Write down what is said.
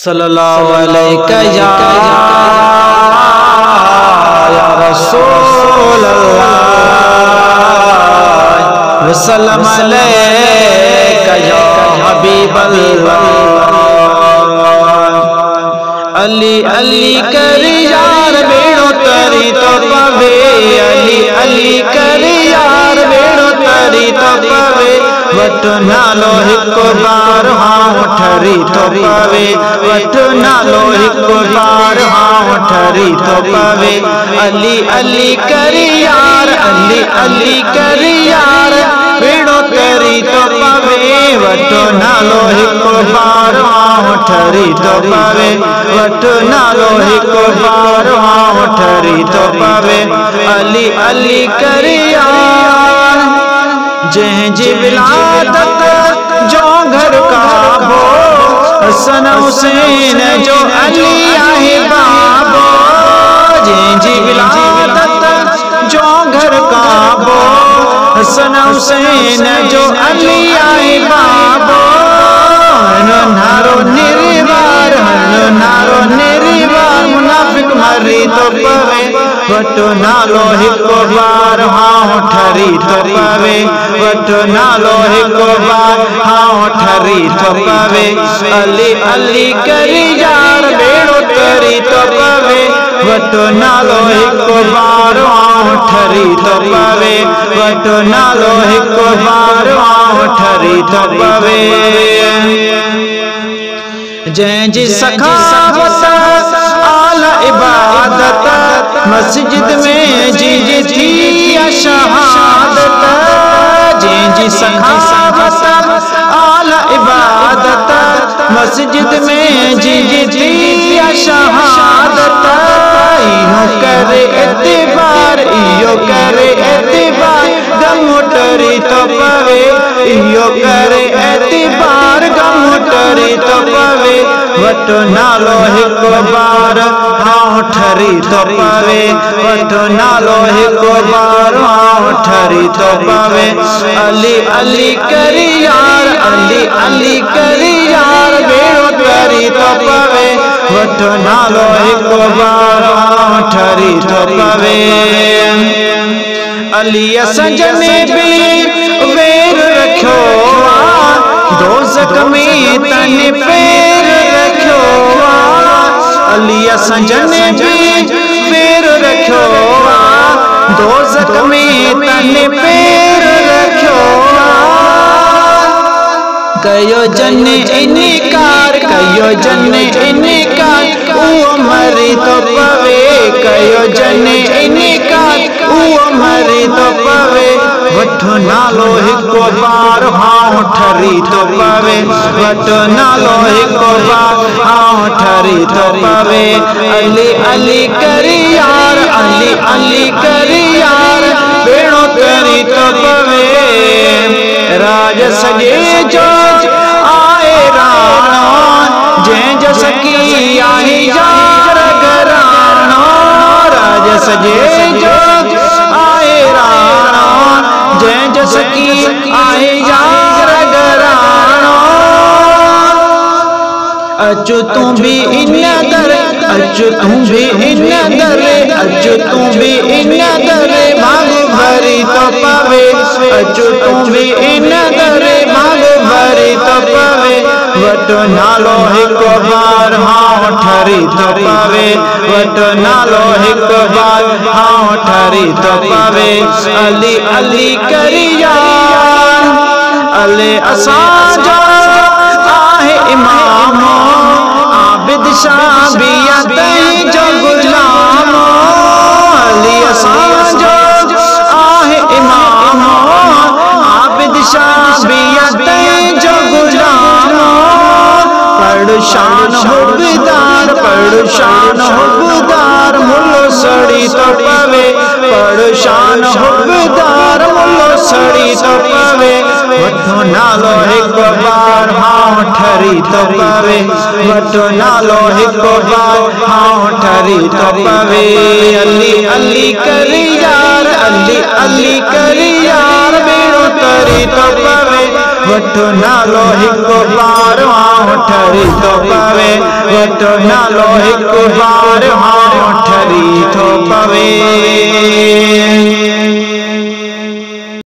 सल्लल्लाहु अलैका या रसूल अल्लाह वसल्लम अलैका या हबीब अल्लाह। अली अली कर यार बेड़ो तरी तो पवे, अली अली कर यार बेड़ो तरी तो पवे, वट नालो हिको बार हाँ ठरी तो पवे, वट नालो हिको बार हाँ ठरी तो पवे। अली अली कर यार, अली अली कर यार बेड़ो तरी तो पवे, वट नालो हिको बार हाँ ठरी तो पवे, वट नालो हिको बार हाँ ठरी तो पवे। अली अली कर यार जंहिंजी विलादत जो घर काबो, हसन हुसैन जो अली आहे बाबो। जंहिंजी विलादत जो घर काबो, हसन हुसैन जो अली आहे बाबो। हनो नारो निर्वार, हनो नारो निर्वार, मुनाफिक मरी तो पवे, वट नालो हिको बार हाँ ठरी तो पवे, वट नालो हिको बार हाँ ठरी तो पवे। अली अली कर यार बेड़ो तरी तो पवे, वट नालो हिको बार हाँ ठरी तो पवे, वट नालो हिको बार हाँ ठरी तो पवे। जंहिंजी सखावत आला इबादत, मस्जिद में जी थी शहादत। जंहिंजी सखावत आला इबादत, मस्जिद में जी थी शहादत। इहो करे एतबार, इहो करे एतबार, गम टरी तो पवे, इहो करे एतबार, गम टरी तो पवे। वट नालो हिको बार हाँ ठरी तो पवे, वट नालो हिको बार हाँ ठरी तो पवे। अली अली कर यार, अली अली कर यार बेड़ो तरी तो पवे, वट नालो हिको बार हाँ ठरी तो पवे। अली सजने भी वेर रखो, दोज़ख में तन पैर रखो। अली सजने भी पैर रखो, दोज़ख में तन पैर रखो। कयो जन इनकार, कयो जन इनकार, उहो मरी तो पवे, कयो जन इनकार, उहो मरी तो पवे। वट नालो हिको बार हाँ ठरी तो पवे, वट नालो हिको बार हाँ ठरी तो पवे। अली अली कर यार, अली अली कर यार बेड़ो तरी तो पवे। राज सजे जो आए राणो, जंहिंजो सखी आहे यार घराणो। राज सजे जो आए राणो, जंहिंजो सखी आहे यार घराणो। अचु तूं भी इन दर, अचु तूं भी इन दर, अचु तूं भी इन दर, भाग भरी तो पवे। अचु तूं भी इन दर, भाग भरी तो पवे। वट नालो हिको बार हाँ ठरी तो पवे, वट नालो हिको बार हाँ ठरी तो पवे। अली अली कर यार, अले असांजो आहे इमामो, आबिद शाह बिया तंहिंजो गुलामो। अली असांजो आहे इमामो, आबिद शाह बिया तंहिंजो गुलामो। पढ़ शान हुबदार, पढ़ शान हुबदार, मुल्लो सड़ी तो पवे, पढ़ शान हुबदार, मुल्लो सड़ी तो पवे। वट नालो हिको बार हाँ ठरी तो पवे, वट नालो हिको बार हाँ ठरी तो पवे। अली अली कर यार, अली अली कर यार बेड़ो तरी तो पवे, वट नालो हिको बार हाँ ठरी तो पवे, तो नालो एक बार हाँ